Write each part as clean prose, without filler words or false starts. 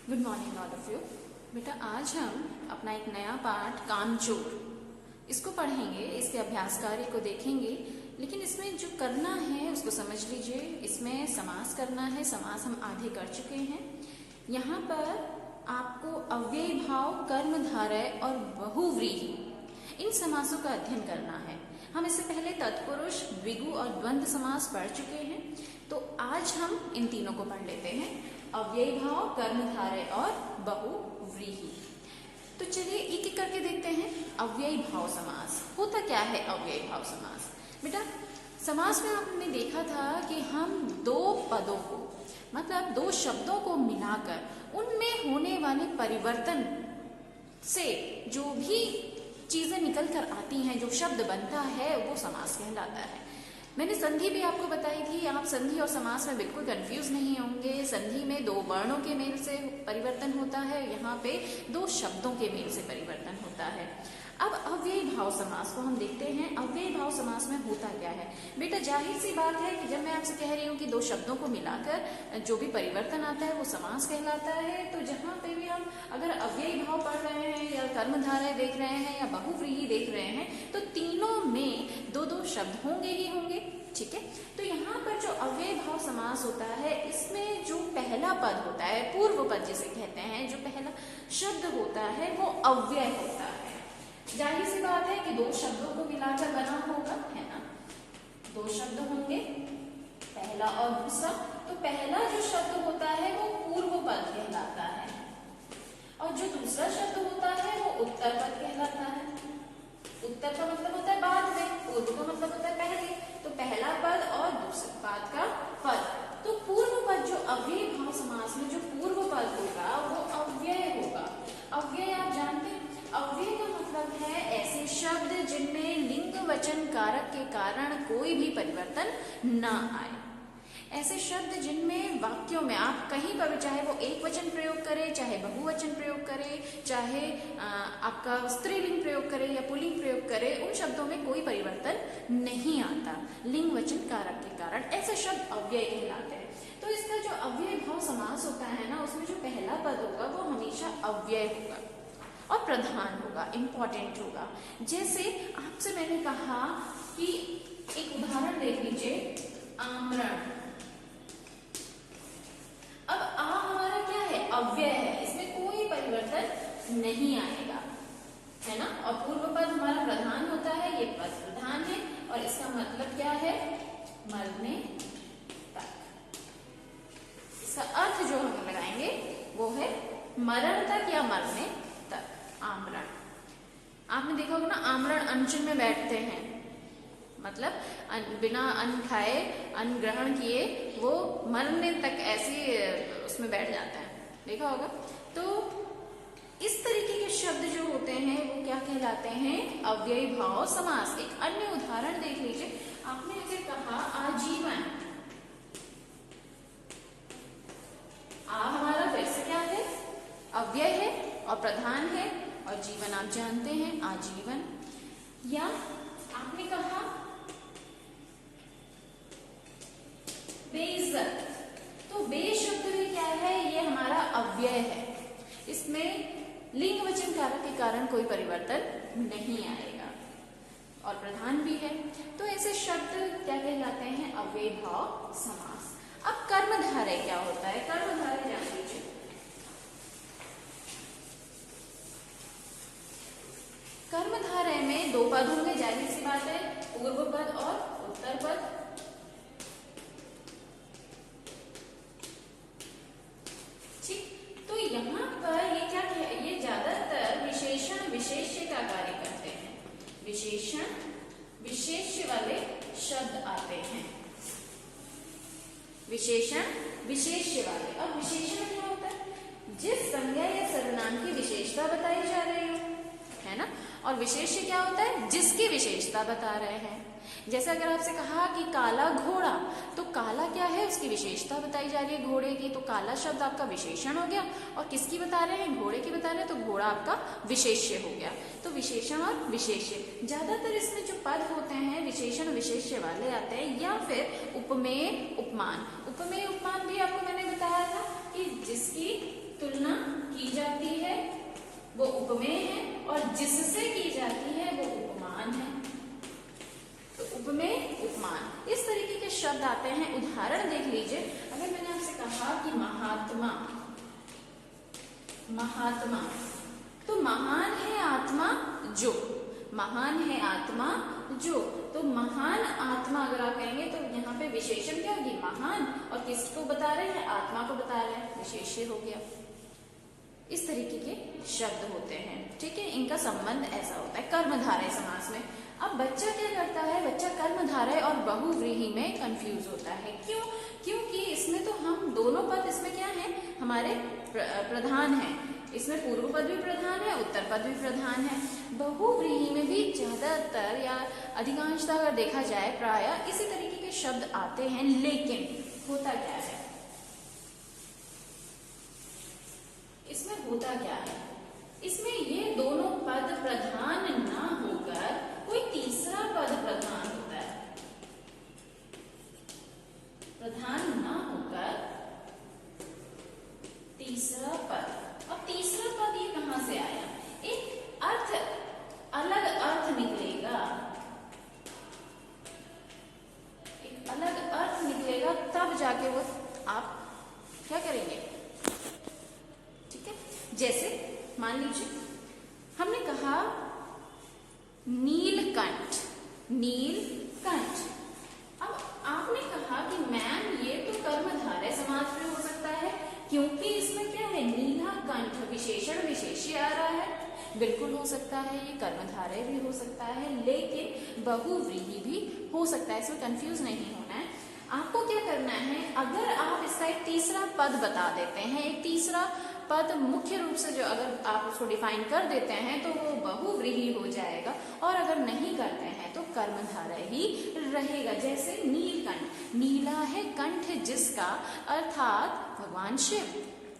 Good morning all of you. बेटा आज हम अपना एक नया पाठ कामचोर इसको पढ़ेंगे, इसके अभ्यास कार्य को देखेंगे। लेकिन इसमें जो करना है उसको समझ लीजिए। इसमें समास करना है, समास हम आधे कर चुके हैं। यहाँ पर आपको अव्ययी भाव, कर्मधारय और बहुव्रीहि इन समासों का अध्ययन करना है। हम इससे पहले तत्पुरुष, द्विगु और द्वंद्व समास पढ़ चुके हैं, तो आज हम इन तीनों को पढ़ लेते हैं, अव्ययी भाव, कर्मधारय और बहुव्रीहि। तो चलिए एक एक करके देखते हैं। अव्ययी भाव समास होता क्या है? अव्ययी भाव समास बेटा, समास में आपने देखा था कि हम दो पदों को, मतलब दो शब्दों को मिलाकर उनमें होने वाले परिवर्तन से जो भी चीजें निकल कर आती हैं, जो शब्द बनता है, वो समास कहलाता है। मैंने संधि भी आपको बताई थी। आप संधि और समास में बिल्कुल कंफ्यूज नहीं होंगे। संधि में दो वर्णों के मेल से परिवर्तन होता है, यहाँ पे दो शब्दों के मेल से परिवर्तन होता है। अब अव्ययी भाव समास को हम देखते हैं। अव्ययी भाव समास में होता क्या है बेटा? जाहिर सी बात है कि जब मैं आपसे कह रही हूँ कि दो शब्दों को मिलाकर जो भी परिवर्तन आता है वो समास कहलाता है। तो जहाँ पे भी हम अगर अव्ययी भाव पढ़ रहे हैं या कर्मधारय देख रहे हैं या बहुव्रीहि देख रहे हैं, तो तीनों में दो दो शब्द होंगे ही होंगे। ठीक है, तो यहाँ पर जो अव्ययी भाव समास होता है, इसमें जो पहला पद होता है, पूर्व पद जिसे कहते हैं, जो पहला शब्द होता है वो अव्यय होता है। जाहिर सी बात है कि दो शब्दों को मिलाकर बना होगा, है ना। दो शब्द होंगे, पहला और दूसरा। तो पहला जो शब्द होता है वो पूर्व पद कहलाता है और जो दूसरा शब्द होता है वो उत्तर पद कहलाता है। उत्तर का मतलब होता है बाद में, पूर्व का मतलब होता है पहले। तो पहला पद और दूसरे बाद का पद। तो पूर्व पद जो अव्ययी भाव समास में जो पूर्व पद होगा वो अव्यय होगा। अव्यय आप जानते हैं, अव्यय का मतलब है ऐसे शब्द जिनमें लिंग वचन कारक के कारण कोई भी परिवर्तन ना आए। ऐसे शब्द जिनमें वाक्यों में आप कहीं पर भी, चाहे वो एक वचन प्रयोग करे, चाहे बहुवचन प्रयोग करे, चाहे आपका स्त्रीलिंग प्रयोग करे या पुल्लिंग प्रयोग करे, उन शब्दों में कोई परिवर्तन नहीं आता लिंग वचन कारक के कारण। ऐसे शब्द अव्यय कहलाते हैं। तो इसका जो अव्यय भाव समास होता है ना, उसमें जो पहला पद होगा वो हमेशा अव्यय होगा और प्रधान होगा, इंपॉर्टेंट होगा। जैसे आपसे मैंने कहा कि एक उदाहरण देख लीजिए, आमरण। अब आ हमारा क्या है? अव्यय है, इसमें कोई परिवर्तन नहीं आएगा, है ना। और पूर्व पद हमारा प्रधान होता है, ये पद प्रधान है और इसका मतलब क्या है? मरने तक। इसका अर्थ जो हम लगाएंगे वो है मरण तक या मरने तक। आमरण, आपने देखा होगा ना, आमरण अनशन में बैठते हैं, मतलब बिना अन्न खाए, अन्न ग्रहण किए वो मरने तक ऐसे उसमें बैठ जाता है, देखा होगा। तो इस तरीके के शब्द जो होते हैं वो क्या कहलाते हैं? अव्ययी भाव समास। एक अन्य उदाहरण देख लीजिए। आपने अगर कहा आजीवन, आ हमारा फिर से क्या है? अव्यय है और प्रधान है, और जीवन आप जानते हैं, आजीवन। या आपने कहा बेइज्जत, तो बे शब्द में क्या है? ये हमारा अव्यय है, इसमें लिंग वचन कारक के कारण कोई परिवर्तन नहीं आएगा और प्रधान भी है। तो ऐसे शब्द क्या कहलाते हैं? अव्ययी भाव समास। अब कर्मधारय क्या होता है? कर्मधारय जान लीजिए। कर्मधारय में दो पद होंगे, जाहिर सी बात है, पूर्व पद और उत्तर पद। ठीक, तो यहाँ पर ये क्या है? ये ज्यादातर विशेषण विशेष्य का कार्य करते हैं। विशेषण विशेष्य वाले शब्द आते हैं, विशेषण विशेष्य वाले। अब विशेषण क्या होता है? जिस संज्ञा या सर्वनाम की विशेषता बताई जा रही हो, है ना। और विशेष्य क्या होता है? जिसकी विशेषता बता रहे हैं। जैसे अगर आपसे कहा कि काला घोड़ा, तो काला क्या है? उसकी विशेषता बताई जा रही है घोड़े की, तो काला शब्द आपका विशेषण हो गया। और किसकी बता रहे हैं? घोड़े की बता रहे हैं, तो घोड़ा आपका विशेष्य हो गया। तो विशेषण और विशेष्य, ज्यादातर इसमें जो पद होते हैं विशेषण विशेष्य वाले आते हैं, या फिर उपमेय उपमान। उपमेय उपमान भी आपको मैंने बताया था कि जिसकी तुलना की जाती है वो उपमेय है, और जिससे की जाती है वो उपमान है। तो उपमेय, उपमान, इस तरीके के शब्द आते हैं। उदाहरण देख लीजिए, अगर मैंने आपसे कहा कि महात्मा, महात्मा, तो महान है आत्मा जो, महान है आत्मा जो, तो महान आत्मा अगर आप कहेंगे तो यहाँ पे विशेषण क्या होगी, महान, और किसको बता रहे हैं, आत्मा को बता रहे हैं, विशेष्य हो गया। इस तरीके के शब्द होते हैं, ठीक है। इनका संबंध ऐसा होता है कर्मधारय समास में। अब बच्चा क्या करता है, बच्चा कर्मधारय और बहुव्रीहि में कंफ्यूज होता है। क्यों? क्योंकि इसमें तो हम दोनों पद, इसमें क्या है, हमारे प्रधान है, इसमें पूर्व पद भी प्रधान है, उत्तर पद भी प्रधान है। बहुव्रीहि में भी ज्यादातर या अधिकांशतः अगर देखा जाए प्रायः इसी तरीके के शब्द आते हैं, लेकिन होता क्या है, इसमें होता क्या है, इसमें ये दोनों पद प्रधान ना होकर कोई तीसरा पद प्रधान होता है, प्रधान ना होकर तीसरा पद। अब तीसरा पद ये कहां से आया, एक अर्थ, अलग अर्थ निकलेगा, एक अलग अर्थ निकलेगा, तब जाके वो आप क्या करेंगे, ठीक है। जैसे मान लीजिए हमने कहा नीलकंठ, नीलकंठ। अब आपने कहा कि मैम ये तो कर्मधारय समास में हो सकता है, क्योंकि इसमें क्या है, नीला कंठ, विशेषण विशेष्य आ रहा है। बिल्कुल हो सकता है, ये कर्मधारय भी हो सकता है, लेकिन बहुव्रीहि भी हो सकता है, इसमें कंफ्यूज नहीं होना है। आपको क्या करना है, अगर आप इसका एक तीसरा पद बता देते हैं, एक तीसरा पद मुख्य रूप से जो अगर आप उसको डिफाइन कर देते हैं तो वो बहुव्रीहि हो जाएगा, और अगर नहीं करते हैं तो कर्मधारय ही रहेगा। जैसे नीलकंठ, नीला है कंठ जिसका, अर्थात भगवान शिव।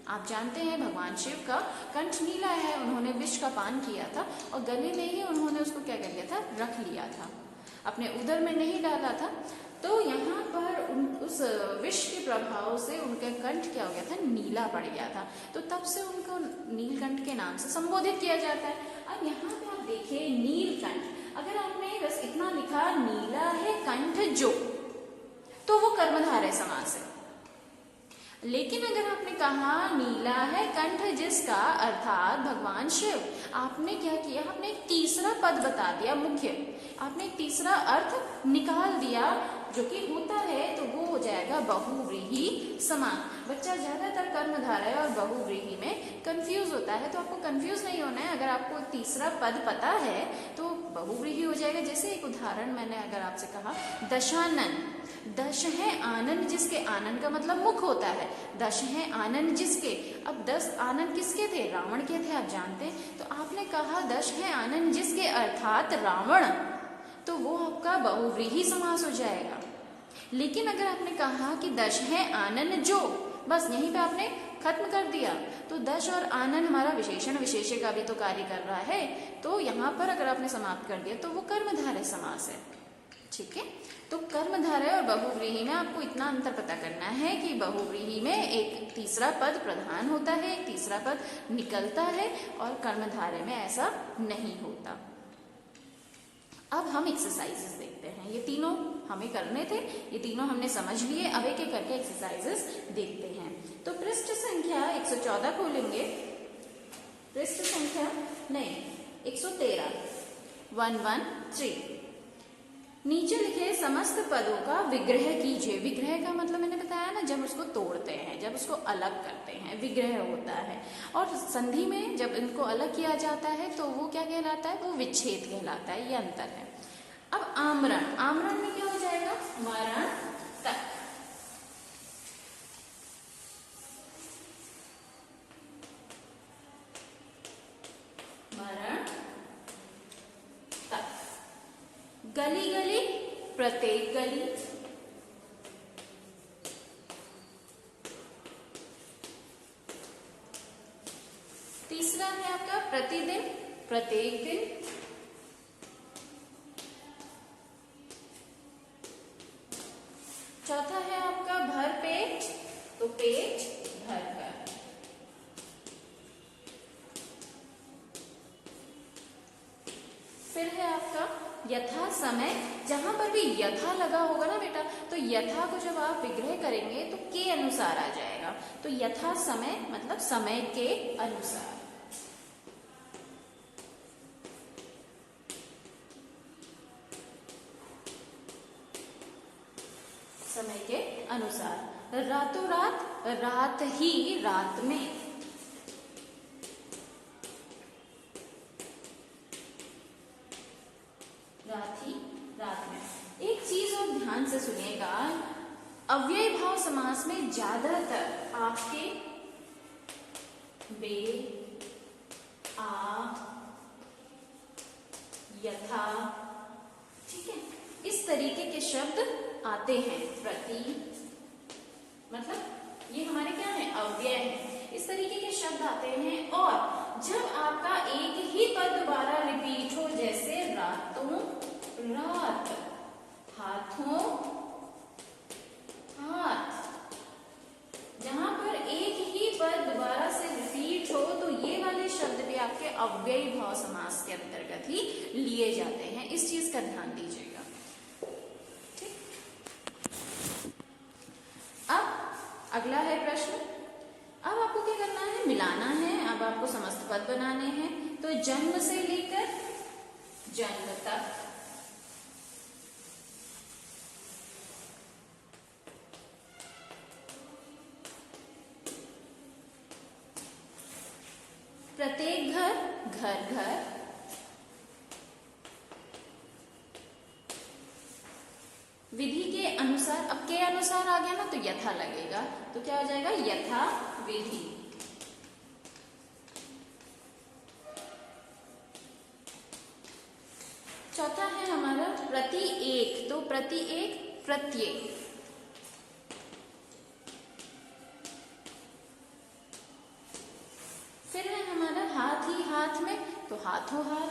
आप जानते हैं भगवान शिव का कंठ नीला है, उन्होंने विष का पान किया था और गले में ही उन्होंने उसको क्या कर लिया था, रख लिया था, अपने उदर में नहीं डाला था। तो यहाँ पर उस विष के प्रभाव से उनका कंठ क्या हो गया था, नीला पड़ गया था, तो तब से उनको नीलकंठ के नाम से संबोधित किया जाता है। अब यहाँ पे आप देखिए नीलकंठ, अगर आपने बस इतना लिखा नीला है कंठ जो, तो वो कर्मधारय समास है। लेकिन अगर आपने कहा नीला है कंठ जिसका, अर्थात भगवान शिव, आपने क्या किया, आपने एक तीसरा पद बता दिया मुख्य, आपने एक तीसरा अर्थ निकाल दिया जो कि होता है, तो वो हो जाएगा बहुव्रीहि समास। बच्चा ज्यादातर कर्मधारय और बहुव्रीहि में कंफ्यूज होता है, तो आपको कंफ्यूज नहीं होना है। अगर आपको तीसरा पद पता है तो बहुव्रीहि हो जाएगा। जैसे एक उदाहरण मैंने अगर आपसे कहा दशानन, दश है आनंद जिसके, आनंद का मतलब मुख होता है, दश है आनंद जिसके। अब 10 आनंद किसके थे, रावण के थे, आप जानते हैं। तो आपने कहा दश है आनंद जिसके, अर्थात रावण, तो वो आपका बहुव्रीहि समास हो जाएगा। लेकिन अगर आपने कहा कि दश है आनंद जो, बस यहीं पे आपने खत्म कर दिया, तो दश और आनंद हमारा विशेषण विशेष्य का भी तो कार्य कर रहा है, तो यहाँ पर अगर आपने समाप्त कर दिया तो वो कर्मधारय समास है, ठीक है। तो कर्मधारय और बहुव्रीहि में आपको इतना अंतर पता करना है कि बहुव्रीहि में एक तीसरा पद प्रधान होता है, एक तीसरा पद निकलता है, और कर्मधारय में ऐसा नहीं होता। अब हम एक्सरसाइजेस देखते हैं, ये तीनों हमें करने थे, ये तीनों हमने समझ लिए। अब एक एक करके एक्सरसाइजेस देखते हैं। तो पृष्ठ संख्या 114 खोलेंगे, पृष्ठ संख्या नहीं 113, 113। नीचे लिखे समस्त पदों का विग्रह कीजिए। विग्रह का मतलब मैंने बताया ना, जब उसको तोड़ते हैं, जब उसको अलग करते हैं, विग्रह होता है। और संधि में जब इनको अलग किया जाता है तो वो क्या कहलाता है, वो विच्छेद कहलाता है, ये अंतर है। अब आमरण, आमरण में क्या हो जाएगा, मरण तक। मरण तक। गली गली, प्रत्येक गली। तीसरा है आपका प्रतिदिन, प्रत्येक दिन। चौथा है आपका भर पेट, तो पेट भर कर। फिर है आपका यथा समय, जहां पर भी यथा लगा होगा ना बेटा, तो यथा को जब आप विग्रह करेंगे तो के अनुसार आ जाएगा। तो यथा समय मतलब समय के अनुसार। समय के अनुसार। रातों रात, रात ही रात में। रात ही रात में। एक चीज और ध्यान से सुनिएगा, अव्यय भाव समास में ज्यादातर आपके बे, आ, यथा, ठीक है, इस तरीके के शब्द आते हैं। प्रति मतलब ये हमारे क्या है, अव्यय है, इस तरीके के शब्द आते हैं। और जब आपका एक ही पद दोबारा रिपीट हो, जैसे रातों रात, हाथों हाथ, जहां पर एक ही पद दोबारा से रिपीट हो तो ये वाले शब्द भी आपके अव्ययी भाव समास के अंतर्गत ही लिए जाते हैं। इस चीज का ध्यान दीजिएगा। ठीक, अब अगला है प्रश्न। अब आपको क्या करना है, मिलाना है। अब आपको समस्त पद बनाने हैं। तो जन्म से लेकर जन्म तक, प्रत्येक घर घर घर, विधि के अनुसार। अब के अनुसार आ गया ना तो यथा लगेगा, तो क्या हो जाएगा, यथा विधि। चौथा है हमारा प्रति एक। तो प्रति एक प्रत्येक। फिर है हमारा हाथ ही हाथ में, तो हाथों हाथ,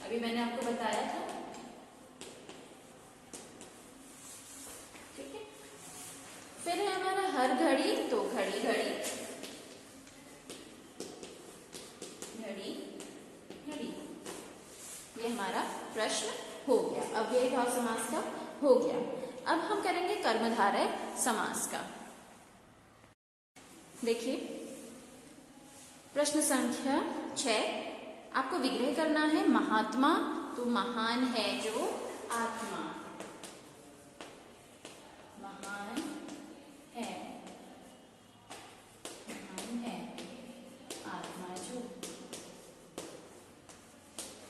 अभी मैंने आपको बताया था। ठीक है, फिर है हमारा हर घड़ी, तो घड़ी घड़ी, घड़ी घड़ी। ये हमारा प्रश्न हो गया, अव्ययी भाव समास का हो गया। अब हम करेंगे कर्मधारय समास का। देखिए प्रश्न संख्या 6, आपको विग्रह करना है महात्मा। तो महान है जो आत्मा, महान है, महान है आत्मा जो,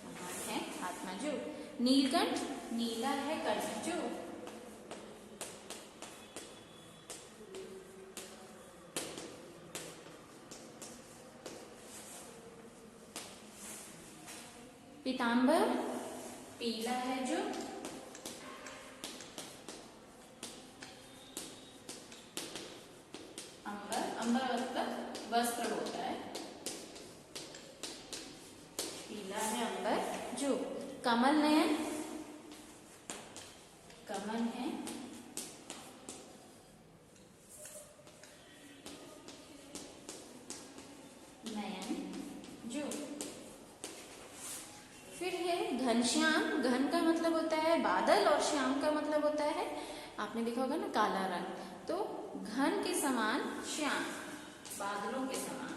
महान है आत्मा जो। नीलकंठ, नीला है कंठ जो। पीतांबर, पीला है जो। अंबर, अंबर मतलब वस्त्र होता है, पीला है अंबर जो। कमल नयन, कमल है नयन जो। फिर है घनश्याम, घन का मतलब होता है बादल और श्याम का मतलब होता है, आपने देखा होगा ना, काला रंग। तो घन के समान श्याम, बादलों के समान।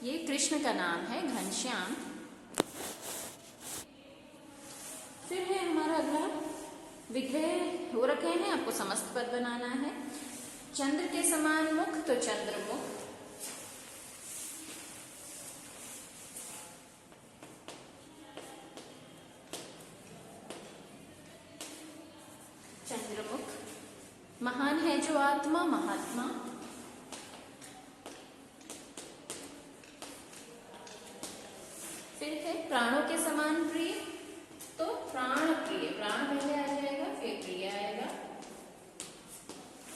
ये कृष्ण का नाम है घनश्याम। फिर है हमारा अगला विग्रह हो रखे हैं, आपको समस्त पद बनाना है। चंद्र के समान मुख, तो चंद्रमुख। चंद्रमुख। महान है जो आत्मा, महात्मा। फिर है प्राणों के समान प्रिय, तो प्राण प्रिय, प्राण पहले आ जाएगा फिर प्रिय आएगा,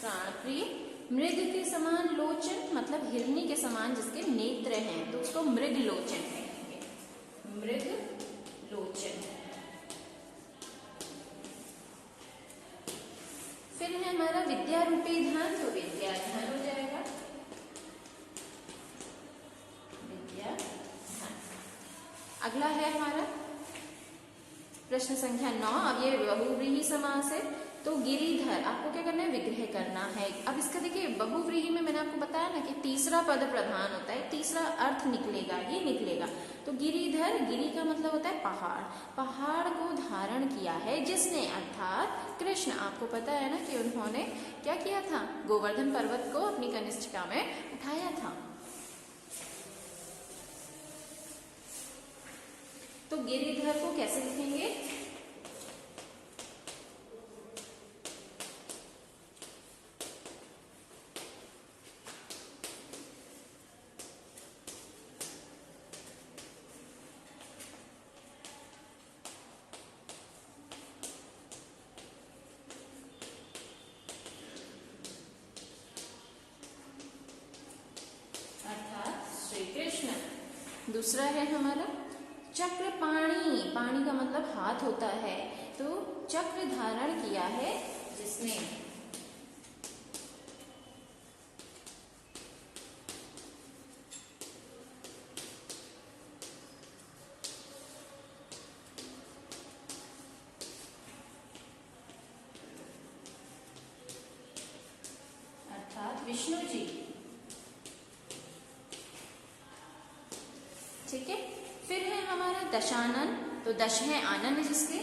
प्राण प्रिय। मृग के समान लोचन, मतलब हिरनी के समान जिसके नेत्र हैं, तो उसको मृग लोचन कहेंगे, मृग लोचन। अगला है हमारा प्रश्न संख्या 9। अब ये बहुव्रीहि समास है। तो गिरिधर, आपको क्या करना है, विग्रह करना है। अब इसका देखिए बहुव्रीहि में मैंने आपको बताया ना कि तीसरा पद प्रधान होता है, तीसरा अर्थ निकलेगा ही निकलेगा। तो गिरिधर, गिरि का मतलब होता है पहाड़, पहाड़ को धारण किया है जिसने, अर्थात कृष्ण। आपको पता है ना कि उन्होंने क्या किया था, गोवर्धन पर्वत को अपनी कनिष्ठिका में उठाया था। तो गिरिधर को कैसे लिखेंगे, दूसरा है हमारा चक्रपाणी, पाणी का मतलब हाथ होता है। तो चक्र धारण किया है जिसने, अर्थात विष्णु जी। ठीक है, फिर है हमारा दशानन। तो दश है आनंद जिसके,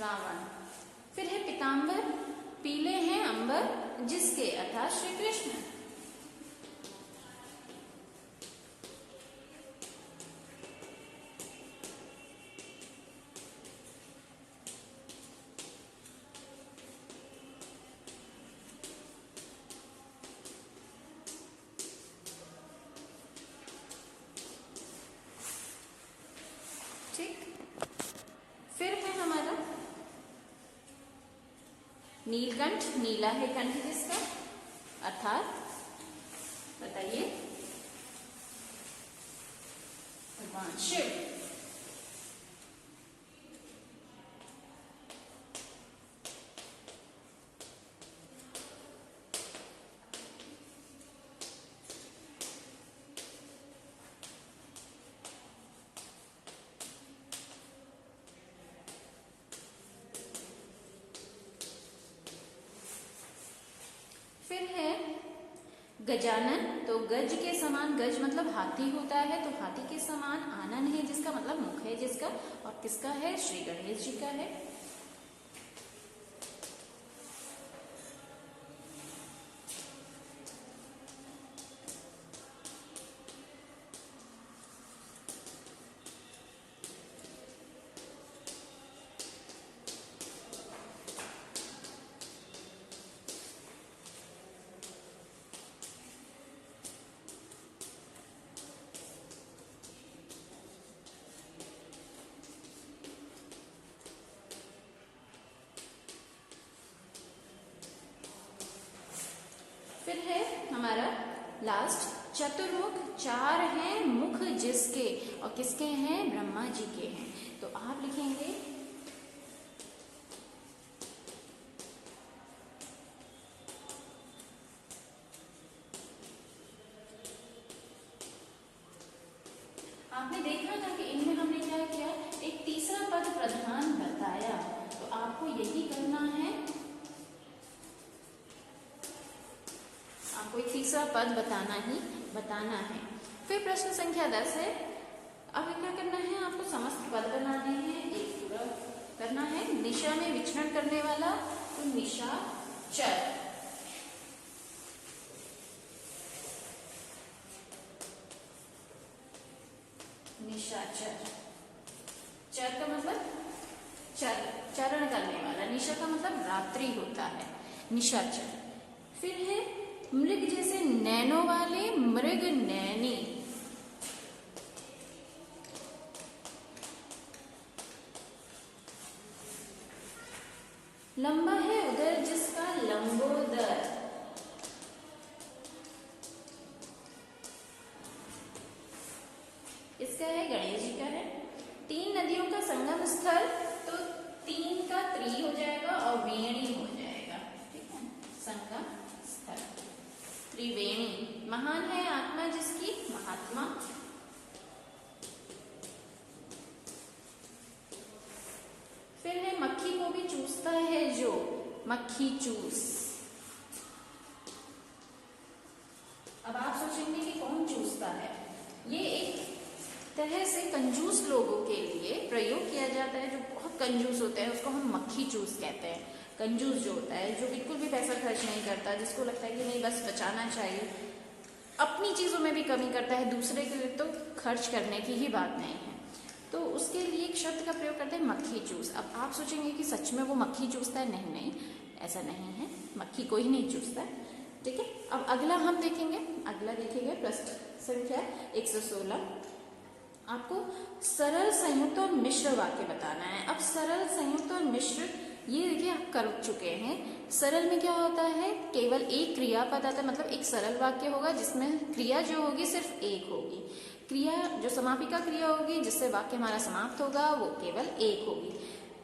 रावण। फिर है पीतांबर, पीले हैं अंबर जिसके, अर्थात श्री कृष्ण। फिर है हमारा नीलकंठ, नीला है कंठ किसका, अर्थात बताइए, भगवान शिव। फिर है गजानन। तो गज के समान, गज मतलब हाथी होता है, तो हाथी के समान आनन है जिसका मतलब मुख है जिसका, और किसका है, श्री गणेश जी का है। फिर है हमारा लास्ट चतुर्मुख, चार हैं मुख जिसके, और किसके हैं, ब्रह्मा जी के हैं। तो आप लिखेंगे आपने देखा ना कि इनमें हमने क्या किया, एक तीसरा पद प्रधान बताया। तो आपको यही करना है, आपको एक तीसरा पद बताना है। फिर प्रश्न संख्या 10 है। अब क्या करना है, आपको समस्त पद बनाने हैं, एक पूरा करना है। निशा में विचरण करने वाला, तो निशाचर, निशाचर। चर का मतलब चरण करने वाला, निशा का मतलब रात्रि होता है, निशाचर। फिर है मृग जैसे नैनों वाले, मृग नैनी। लंबा है उदर जिसका, लंबोदर। इसका किसका है? गणेश जी का है। 3 नदियों का संगम स्थल, तो 3 का त्री हो जाएगा और वेणी हो जाएगा, ठीक है, संगम स्थल त्रिवेणी। महान है आत्मा जिसकी, महात्मा। फिर है मक्खी को भी चूसता है जो, मक्खी चूस। अब आप सोचेंगे कि कौन चूसता है? ये एक तरह से कंजूस लोगों के लिए प्रयोग किया जाता है, जो बहुत कंजूस होते हैं उसको हम मक्खी चूस कहते हैं। कंजूस जो होता है, जो बिल्कुल भी पैसा खर्च नहीं करता, जिसको लगता है कि नहीं बस बचाना चाहिए, अपनी चीजों में भी कमी करता है, दूसरे के लिए तो खर्च करने की ही बात नहीं है, तो उसके लिए एक शब्द का प्रयोग करते हैं मक्खी चूस। अब आप सोचेंगे कि सच में वो मक्खी चूसता है? नहीं नहीं, ऐसा नहीं है, मक्खी कोई नहीं चूसता है, ठीक है। अब अगला हम देखेंगे, अगला देखेंगे प्रश्न संख्या 116। आपको सरल, संयुक्त और मिश्र वाक्य बताना है। अब सरल, संयुक्त और मिश्र ये देखिए आप कर चुके हैं। सरल में क्या होता है? केवल एक क्रियापद आता है, मतलब एक सरल वाक्य होगा जिसमें क्रिया जो होगी सिर्फ एक होगी। क्रिया जो समापिका क्रिया होगी जिससे वाक्य हमारा समाप्त होगा वो केवल एक होगी।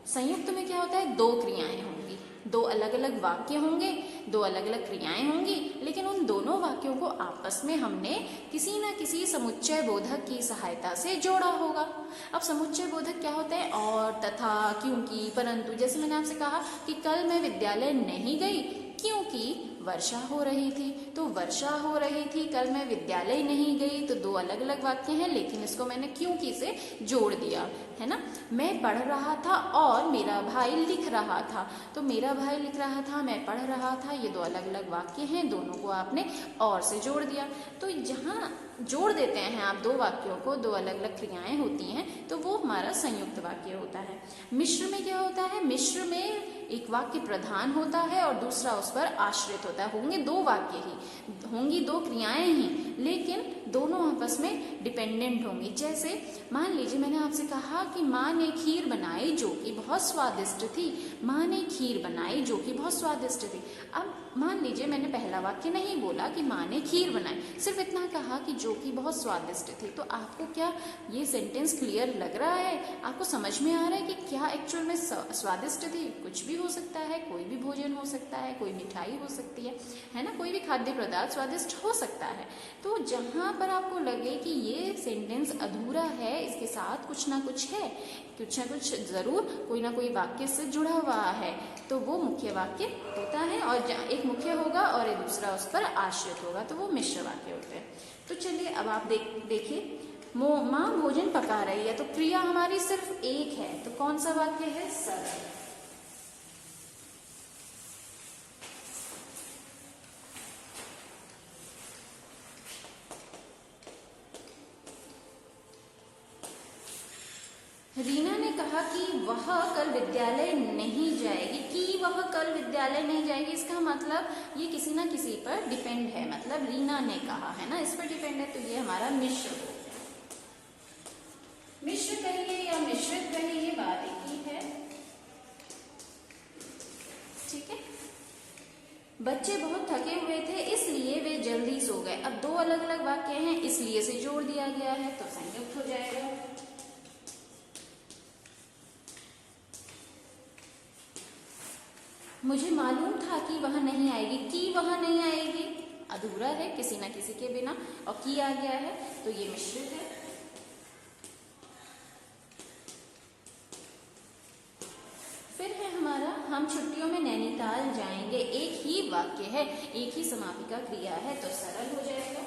संयुक्त में क्या होता है? 2 क्रियाएं होंगी, 2 अलग अलग वाक्य होंगे, 2 अलग अलग क्रियाएं होंगी, लेकिन उन दोनों वाक्यों को आपस में हमने किसी न किसी समुच्चय बोधक की सहायता से जोड़ा होगा। अब समुच्चय बोधक क्या होता है? और, तथा, क्योंकि, परंतु। जैसे मैंने आपसे कहा कि कल मैं विद्यालय नहीं गई क्योंकि वर्षा हो रही थी, तो वर्षा हो रही थी, कल मैं विद्यालय नहीं गई, तो 2 अलग अलग वाक्य हैं, लेकिन इसको मैंने क्योंकि से जोड़ दिया, है ना। मैं पढ़ रहा था और मेरा भाई लिख रहा था, तो मेरा भाई लिख रहा था, मैं पढ़ रहा था, ये 2 अलग अलग वाक्य हैं, दोनों को आपने और से जोड़ दिया। तो जहाँ जोड़ देते हैं आप 2 वाक्यों को, 2 अलग अलग क्रियाएं होती हैं, तो वो हमारा संयुक्त वाक्य होता है। मिश्र में क्या होता है? मिश्र में एक वाक्य प्रधान होता है और दूसरा उस पर आश्रित होता है। होंगे 2 वाक्य ही, होंगी 2 क्रियाएं ही, लेकिन दोनों आपस में डिपेंडेंट होंगी। जैसे मान लीजिए मैंने आपसे कहा कि माँ ने खीर बनाई जो कि बहुत स्वादिष्ट थी, माँ ने खीर बनाई जो कि बहुत स्वादिष्ट थी। अब मान लीजिए मैंने पहला वाक्य नहीं बोला कि माँ ने खीर बनाई, सिर्फ इतना कहा कि जो कि बहुत स्वादिष्ट थी। तो आपको क्या ये सेंटेंस क्लियर लग रहा है? आपको समझ में आ रहा है कि क्या एक्चुअल में स्वादिष्ट थी? कुछ भी हो सकता है, कोई भी भोजन हो सकता है, कोई मिठाई हो सकती है ना, कोई भी खाद्य पदार्थ स्वादिष्ट हो सकता है। तो जहां पर आपको लगे कि ये सेंटेंस अधूरा है, इसके साथ कुछ ना कुछ है, कुछ ना कुछ जरूर कोई ना कोई वाक्य से जुड़ा हुआ है, तो वो मुख्य वाक्य होता है, और एक मुख्य होगा और एक दूसरा उस पर आश्रित होगा, तो वो मिश्र वाक्य होते हैं। तो चलिए अब आप देखिए, माँ भोजन पका रही है, तो क्रिया हमारी सिर्फ एक है, तो कौन सा वाक्य है? सरल। रीना ने कहा कि वह कल विद्यालय नहीं जाएगी, कि वह कल विद्यालय नहीं जाएगी, इसका मतलब ये किसी ना किसी पर डिपेंड है, मतलब रीना ने कहा है ना, इस पर डिपेंड है, तो ये हमारा मिश्र हो गया। मिश्र कहिए या मिश्रित कहिए, बात एक ही है, ठीक है। बच्चे बहुत थके हुए थे इसलिए वे जल्दी सो गए। अब 2 अलग अलग वाक्य हैं, इसलिए से जोड़ दिया गया है, तो संयुक्त हो जाएगा। मुझे मालूम था कि वह नहीं आएगी, कि वह नहीं आएगी अधूरा है, किसी ना किसी के बिना, और की आ गया है, तो ये मिश्रित है। फिर है हमारा हम छुट्टियों में नैनीताल जाएंगे, एक ही वाक्य है, एक ही समापिका क्रिया है, तो सरल हो जाएगा।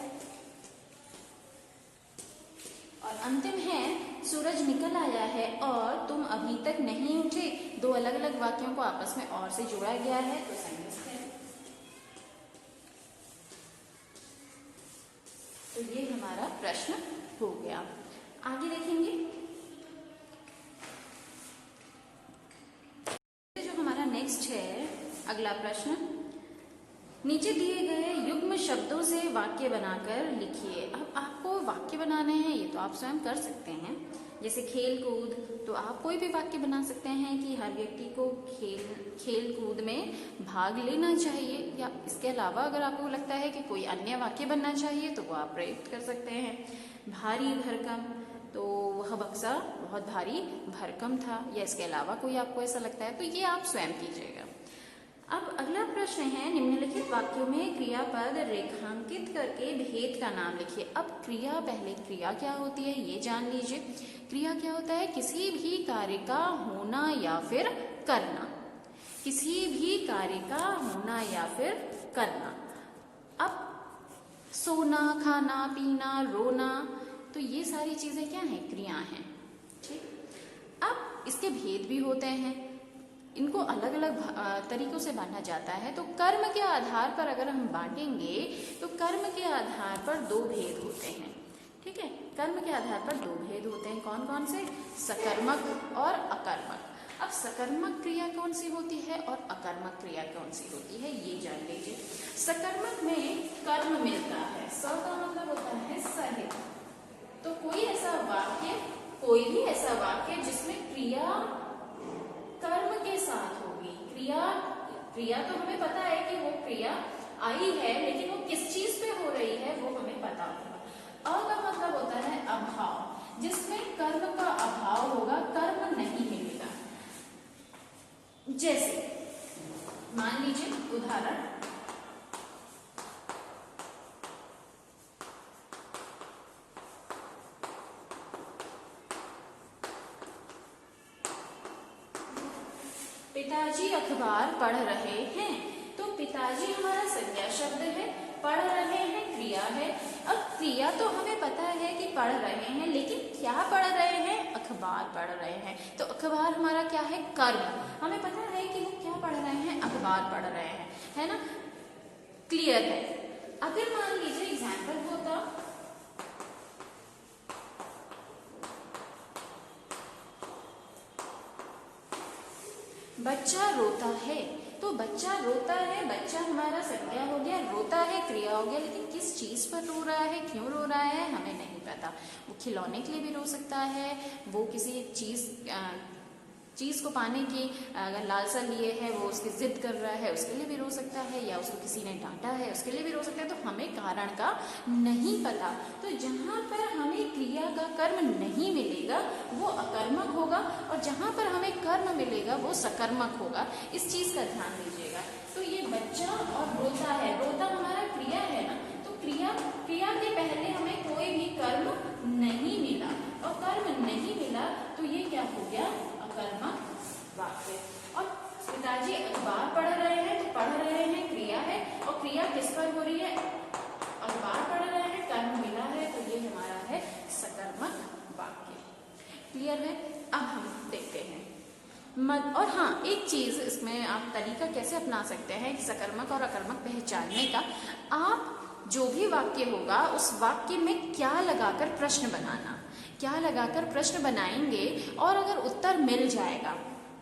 और अंतिम है सूरज निकल आया है और तुम अभी तक नहीं उठे, 2 अलग अलग वाक्यों को आपस में और से जोड़ा गया है, तो संयुक्त है। तो ये हमारा प्रश्न हो गया। आगे देखेंगे जो हमारा नेक्स्ट है अगला प्रश्न, नीचे दिए गए युग्म शब्दों से वाक्य बनाकर लिखिए। अब आपको वाक्य बनाने हैं, ये तो आप स्वयं कर सकते हैं, जैसे खेल कूद, तो आप कोई भी वाक्य बना सकते हैं कि हर व्यक्ति को खेल कूद में भाग लेना चाहिए, या इसके अलावा अगर आपको लगता है कि कोई अन्य वाक्य बनना चाहिए तो वो आप प्रयुक्त कर सकते हैं। भारी भरकम, तो वह बक्सा बहुत भारी भरकम था, या इसके अलावा कोई आपको ऐसा लगता है तो ये आप स्वयं कीजिएगा। अब अगला प्रश्न है, निम्नलिखित वाक्यों में क्रियापद रेखांकित करके भेद का नाम लिखिए। अब क्रिया, पहले क्रिया क्या होती है ये जान लीजिए। क्रिया क्या होता है? किसी भी कार्य का होना या फिर करना, किसी भी कार्य का होना या फिर करना। अब सोना, खाना, पीना, रोना, तो ये सारी चीजें क्या हैं? क्रिया हैं। ठीक। अब इसके भेद भी होते हैं, इनको अलग अलग तरीकों से बांटा जाता है। तो कर्म के आधार पर अगर हम बांटेंगे तो कर्म के आधार पर दो भेद होते हैं। ठीक है, कर्म के आधार पर दो भेद होते हैं। कौन कौन से? सकर्मक और अकर्मक। अब सकर्मक क्रिया कौन सी होती है और अकर्मक क्रिया कौन सी होती है ये जान लीजिए। सकर्मक में कर्म मिलता है, स का मतलब होता है सहित। तो कोई ऐसा वाक्य, कोई भी ऐसा वाक्य जिसमें क्रिया कर्म के साथ होगी। क्रिया तो हमें पता है कि वो क्रिया आई है, लेकिन वो किस चीज पे हो रही है वो हमें पता होगा। अ का मतलब होता है अभाव, जिसमें कर्म का अभाव होगा, कर्म नहीं मिलेगा। जैसे मान लीजिए उदाहरण, पिताजी अखबार पढ़ रहे हैं। तो पिताजी हमारा संज्ञा शब्द है, पढ़ रहे हैं क्रिया है। अब क्रिया तो हमें पता है कि पढ़ रहे हैं, लेकिन क्या पढ़ रहे हैं? अखबार पढ़ रहे हैं। तो अखबार हमारा क्या है? कर्म। हमें पता है कि वो क्या पढ़ रहे हैं? अखबार पढ़ रहे हैं, है ना? क्लियर है। अगर मान लीजिए एग्जाम्पल होता, बच्चा रोता है। तो बच्चा रोता है, बच्चा हमारा संज्ञा हो गया, रोता है क्रिया हो गया, लेकिन किस चीज पर रो रहा है, क्यों रो रहा है हमें नहीं पता। वो खिलौने के लिए भी रो सकता है, वो किसी चीज को पाने की अगर लालसा लिए है, वो उसकी जिद कर रहा है उसके लिए भी रो सकता है, या उसको किसी ने डांटा है उसके लिए भी रो सकता है। तो हमें कारण का नहीं पता। तो जहां पर हमें क्रिया का कर्म नहीं मिलेगा वो अकर्मक होगा, और जहां पर हमें कर्म मिलेगा वो सकर्मक होगा। इस चीज का ध्यान दीजिएगा। तो ये बच्चा और रोता है, रोता हमारा क्रिया है ना, तो क्रिया के पहले हमें कोई भी कर्म नहीं मिला, और कर्म नहीं मिला तो ये क्या हो गया? अकर्मक वाक्य। और पिताजी अखबार पढ़ रहे हैं, तो पढ़ रहे हैं क्रिया है, और क्रिया किस पर हो रही है? अखबार पढ़ रहे हैं, कर्म मिला है, तो ये हमारा है सकर्मक वाक्य। क्लियर है? अब हम देखते हैं और हाँ, एक चीज इसमें आप तरीका कैसे अपना सकते हैं कि सकर्मक और अकर्मक पहचानने का। आप जो भी वाक्य होगा उस वाक्य में क्या लगाकर प्रश्न बनाना, क्या लगाकर प्रश्न बनाएंगे, और अगर उत्तर मिल जाएगा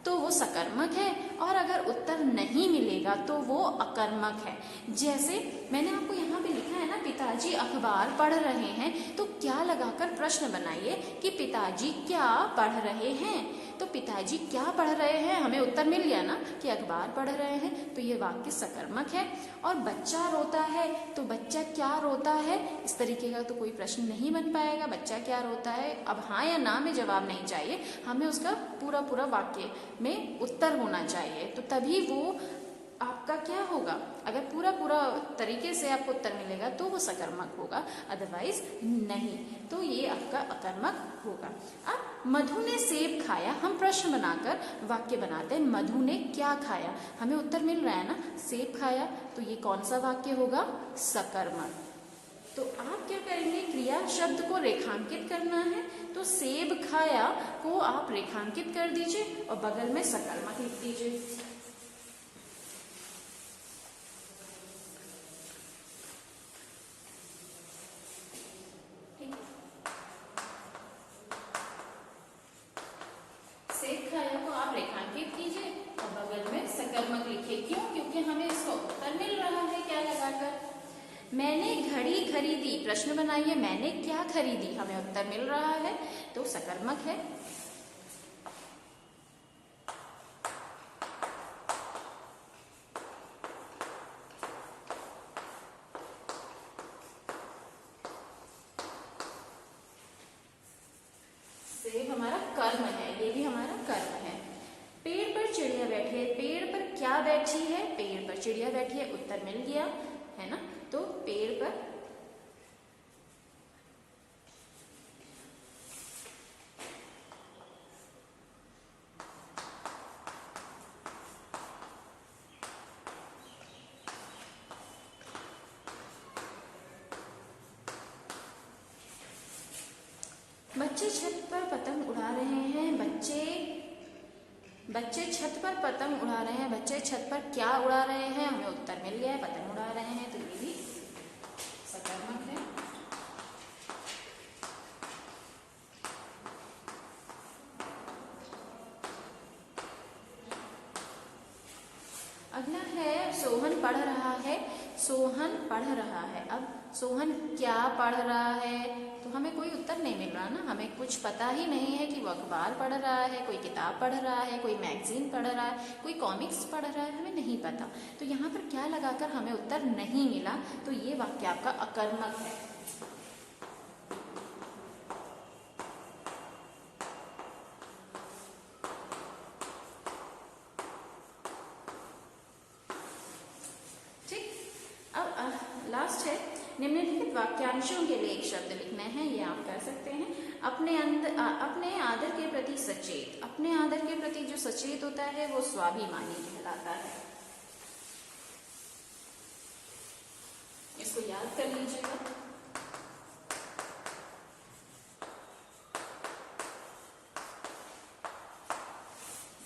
तो वो सकर्मक है, और अगर उत्तर नहीं मिलेगा तो वो अकर्मक है। जैसे मैंने आपको यहाँ पे लिखा है ना, पिताजी अखबार पढ़ रहे हैं, तो क्या लगाकर प्रश्न बनाइए कि पिताजी क्या पढ़ रहे हैं। तो पिताजी क्या पढ़ रहे हैं, हमें उत्तर मिल गया ना कि अखबार पढ़ रहे हैं, तो ये वाक्य सकर्मक है। और बच्चा रोता है, तो बच्चा क्या रोता है, इस तरीके का तो कोई प्रश्न नहीं बन पाएगा। बच्चा क्या रोता है, अब हाँ या ना में जवाब नहीं चाहिए, हमें उसका पूरा वाक्य में उत्तर होना चाहिए, तो तभी वो आपका क्या होगा। अगर पूरा तरीके से आपको उत्तर मिलेगा तो वो सकर्मक होगा, अदरवाइज नहीं, तो ये आपका अकर्मक होगा। अब मधु ने सेब खाया, हम प्रश्न बनाकर वाक्य बनाते हैं। मधु ने क्या खाया, हमें उत्तर मिल रहा है ना, सेब खाया, तो ये कौन सा वाक्य होगा? सकर्मक। तो आप क्या करेंगे? क्रिया शब्द को रेखांकित करना है, तो सेब खाया को आप रेखांकित कर दीजिए और बगल में सकर्मक लिख दीजिए। सेब खाया को आप रेखांकित कीजिए और बगल में सकर्मक लिखिए। क्यों? क्योंकि हमें इसका उत्तर मिल रहा है क्या लगाकर। मैंने घड़ी खरीदी, प्रश्न बनाइए, मैंने क्या खरीदी, हमें उत्तर मिल रहा है, तो सकर्मक है। हमारा कर्म है, ये भी हमारा कर्म है। पेड़ पर चिड़िया बैठी है, पेड़ पर क्या बैठी है? पेड़ पर चिड़िया बैठी है, उत्तर मिल गया है ना। तो पेड़ पर बच्चे छत पर पतंग उड़ा रहे हैं, बच्चे छत पर पतंग उड़ा रहे हैं, बच्चे छत पर क्या उड़ा रहे हैं? हमें उत्तर मिल गया है, पतंग उड़ा रहे हैं, तो ये भी सकर्मक है। अगला है सोहन पढ़ रहा है, सोहन पढ़ रहा है। अब सोहन क्या पढ़ रहा है? तो हमें कोई उत्तर नहीं मिल रहा ना, हमें कुछ पता ही नहीं है कि वो अखबार पढ़ रहा है, कोई किताब पढ़ रहा है, कोई मैगजीन पढ़ रहा है, कोई कॉमिक्स पढ़ रहा है, हमें नहीं पता। तो यहाँ पर क्या लगाकर हमें उत्तर नहीं मिला, तो ये वाक्य आपका अकर्मक है। लास्ट है, निम्नलिखित वाक्यांशों के लिए एक शब्द लिखना है, ये आप कर सकते हैं। अपने आदर के प्रति सचेत, अपने आदर के प्रति जो सचेत होता है वो स्वाभिमानी कहलाता है। इसको याद कर लीजिएगा।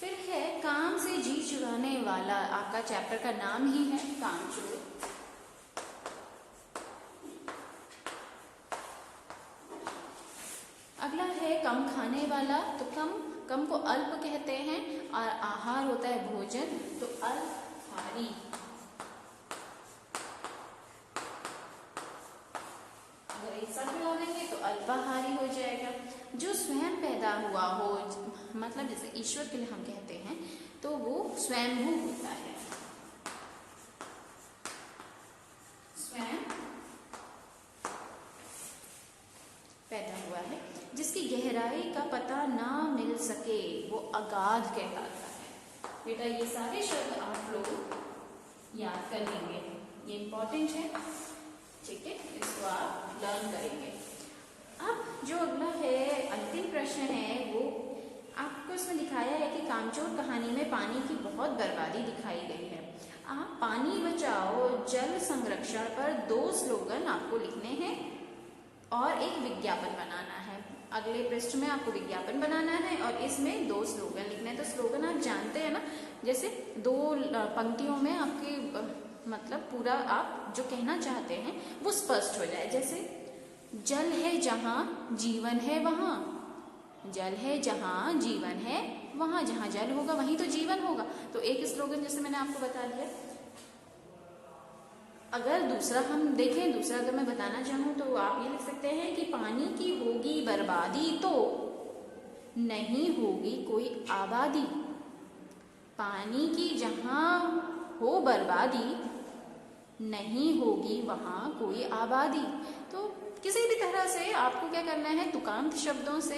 फिर है काम से जी चुराने वाला, आपका चैप्टर का नाम ही है कामचोर। अगला है कम खाने वाला, तो कम को अल्प कहते हैं और आहार होता है भोजन, तो अल्पाहारी। अगर एक साथ मिला देंगे तो अल्पाहारी हो जाएगा। जो स्वयं पैदा हुआ हो, मतलब जैसे ईश्वर के लिए हम कहते हैं, तो वो स्वयंभू होता है, स्वयं पैदा हुआ है। जिसकी गहराई का पता ना मिल सके वो अगाध कहलाता है। बेटा ये सारे शब्द आप लोग याद कर लेंगे, ये इंपॉर्टेंट है, ठीक है, इसको आप लर्न करेंगे। अब जो अगला है अंतिम प्रश्न है, वो आपको इसमें दिखाया है कि कामचोर कहानी में पानी की बहुत बर्बादी दिखाई गई है। आप पानी बचाओ जल संरक्षण पर 2 स्लोगन आपको लिखने हैं और एक विज्ञापन बनाना है। अगले पृष्ठ में आपको विज्ञापन बनाना है और इसमें 2 स्लोगन लिखने हैं। तो स्लोगन आप जानते हैं ना, जैसे 2 पंक्तियों में आपके मतलब पूरा आप जो कहना चाहते हैं वो स्पष्ट हो जाए। जैसे जल है जहाँ जीवन है वहाँ, जल है जहाँ जीवन है वहाँ, जहाँ जल होगा वहीं तो जीवन होगा। तो एक स्लोगन जैसे मैंने आपको बता दिया। अगर दूसरा हम देखें, दूसरा अगर मैं बताना चाहूँ तो आप ये लिख सकते हैं कि पानी की होगी बर्बादी तो नहीं होगी कोई आबादी। पानी की जहाँ हो बर्बादी नहीं होगी वहाँ कोई आबादी। तो किसी भी तरह से आपको क्या करना है, तुकांत शब्दों से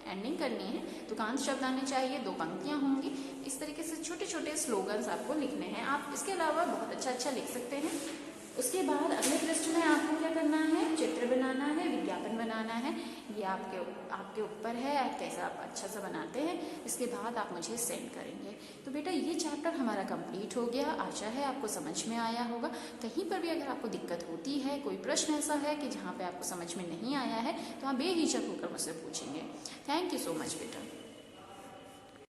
एंडिंग करनी है। तुकांत शब्द आने चाहिए, 2 पंक्तियां होंगी। इस तरीके से छोटे छोटे स्लोगन्स आपको लिखने हैं। आप इसके अलावा बहुत अच्छा लिख सकते हैं। उसके बाद अगले पृष्ठ में आपको क्या करना है, चित्र बनाना है, विज्ञापन बनाना है। ये आपके ऊपर है, आप कैसा आप अच्छा सा बनाते हैं। इसके बाद आप मुझे सेंड करेंगे। तो बेटा ये चैप्टर हमारा कंप्लीट हो गया। आशा है आपको समझ में आया होगा। कहीं पर भी अगर आपको दिक्कत होती है, कोई प्रश्न ऐसा है कि जहाँ पे आपको समझ में नहीं आया है, तो आप बेहिचक होकर मुझसे पूछेंगे। थैंक यू सो मच बेटा।